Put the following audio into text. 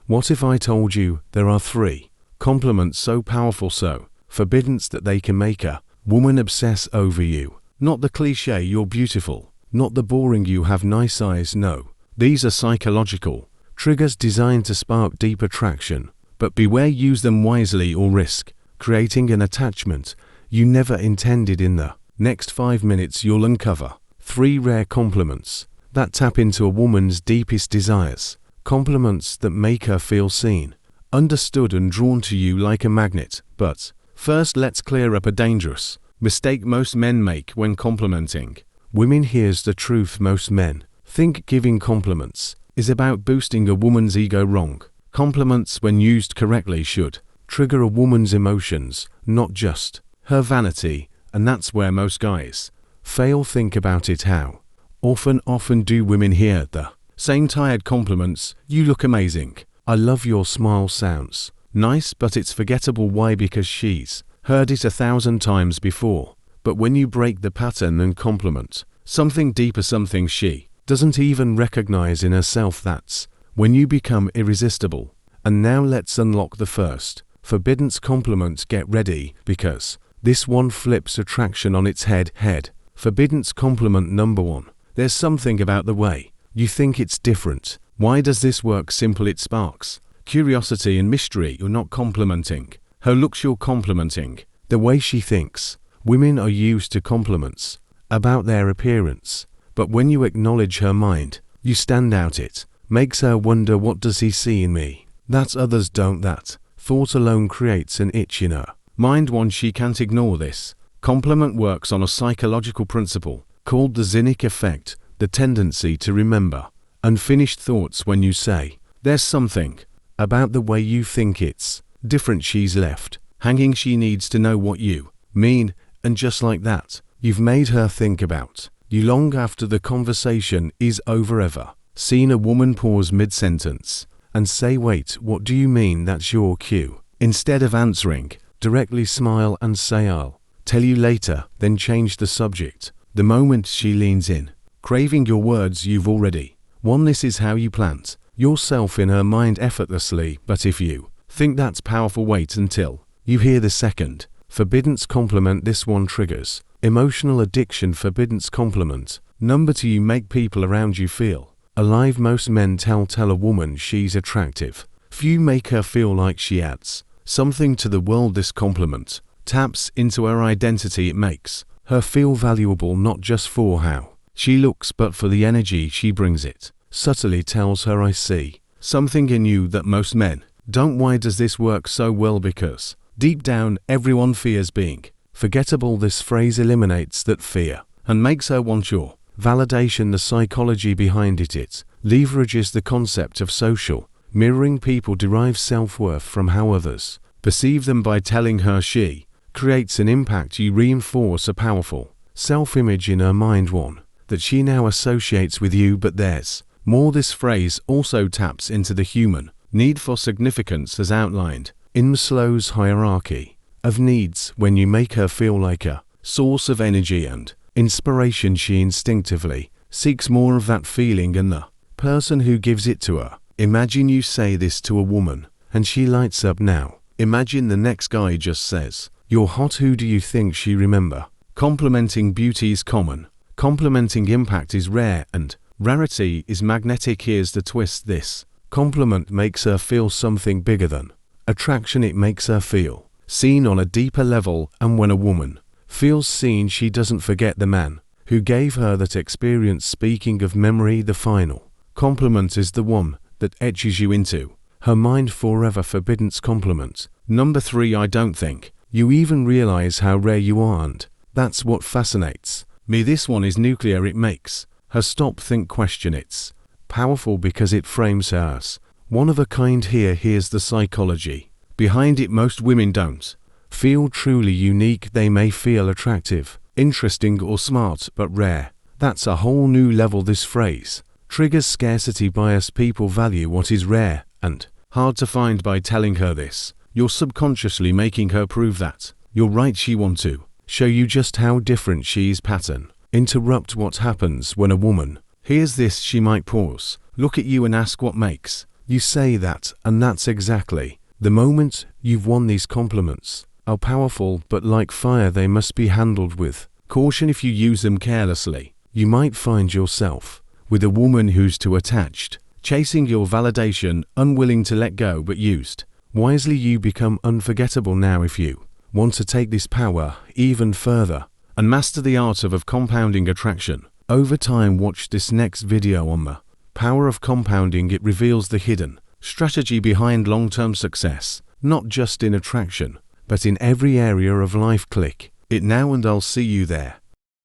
What if I told you there are 3 compliments so powerful, so forbidden that they can make a woman obsess over you? Not the cliché "you're beautiful," not the boring "you have nice eyes." No, these are psychological triggers designed to spark deep attraction. But beware, use them wisely or risk creating an attachment you never intended. In the next 5 minutes, you'll uncover 3 rare compliments that tap into a woman's deepest desires. Compliments that make her feel seen, understood, and drawn to you like a magnet. But first, let's clear up a dangerous mistake most men make when complimenting women. Here's the truth: most men think giving compliments is about boosting a woman's ego. Wrong. Compliments, when used correctly, should trigger a woman's emotions, not just her vanity. And that's where most guys fail. Think about it. How often do women hear the same tired compliments? "You look amazing," "I love your smile," sounds nice, but it's forgettable. Why? Because she's heard it 1,000 times before. But when you break the pattern and compliment something deeper, something she doesn't even recognize in herself, that's when you become irresistible. And now let's unlock the first forbidden compliment. Get ready, because this one flips attraction on its head. Forbidden compliment number 1. There's something about the way you think it's different. Why does this work? Simple. It sparks curiosity and mystery. You're not complimenting her looks, you're complimenting the way she thinks. Women are used to compliments about their appearance, but when you acknowledge her mind, you stand out. It makes her wonder, what does he see in me that others don't? That thought alone creates an itch in her mind. One, she can't ignore this. Compliment works on a psychological principle called the Zinnick effect, the tendency to remember unfinished thoughts. When you say there's something about the way you think it's different, she's left hanging. She needs to know what you mean, and just like that, you've made her think about you long after the conversation is over. Ever seen a woman pause mid-sentence and say, "Wait, what do you mean?" That's your cue. Instead of answering directly, smile and say, "I'll tell you later," then change the subject the moment she leans in, craving your words you've already won. This is how you plant yourself in her mind effortlessly. But if you think that's powerful, wait until you hear the second forbidden compliment. This one triggers emotional addiction. Forbidden compliment number 2. You make people around you feel alive. Most men tell a woman she's attractive. Few make her feel like she adds something to the world. This compliment taps into her identity. It makes her feel valuable, not just for how she looks, but for the energy she brings. It subtly tells her, "I see something in you that most men don't." Why does this work so well? Because deep down, everyone fears being forgettable. This phrase eliminates that fear and makes her want your validation. The psychology behind it leverages the concept of social mirroring. People derive self-worth from how others perceive them. By telling her she creates an impact, you reinforce a powerful self-image in her mind, one that she now associates with you. But there's more. This phrase also taps into the human need for significance as outlined in Maslow's hierarchy of needs. When you make her feel like a source of energy and inspiration, she instinctively seeks more of that feeling and the person who gives it to her. Imagine you say this to a woman and she lights up. Now imagine the next guy just says, "You're hot." Who do you think she remember? Complimenting beauty is common. Complimenting impact is rare, and rarity is magnetic. Here's the twist: this compliment makes her feel something bigger than attraction. It makes her feel seen on a deeper level, and when a woman feels seen, she doesn't forget the man who gave her that experience. Speaking of memory, the final compliment is the one that etches you into her mind forever. Forbidden compliment number 3. I don't think you even realize how rare you are, and that's what fascinates me. This one is nuclear. It makes her stop, think, question. It's powerful because it frames her as one of a kind. Here's the psychology behind it. Most women don't feel truly unique. They may feel attractive, interesting, or smart, but rare. That's a whole new level. This phrase triggers scarcity bias. People value what is rare and hard to find. By telling her this, you're subconsciously making her prove that you're right. She wants to show you just how different she is. Pattern interrupt. What happens when a woman hears this? She might pause, look at you, and ask, "What makes You say that, and that's exactly the moment you've won. These compliments are powerful, but like fire, they must be handled with caution. If you use them carelessly, you might find yourself with a woman who's too attached, chasing your validation, unwilling to let go. But used wisely, you become unforgettable. Now, if you want to take this power even further and master the art of compounding attraction over time, watch this next video on the power of compounding. It reveals the hidden strategy behind long-term success, not just in attraction, but in every area of life. Click it now and I'll see you there.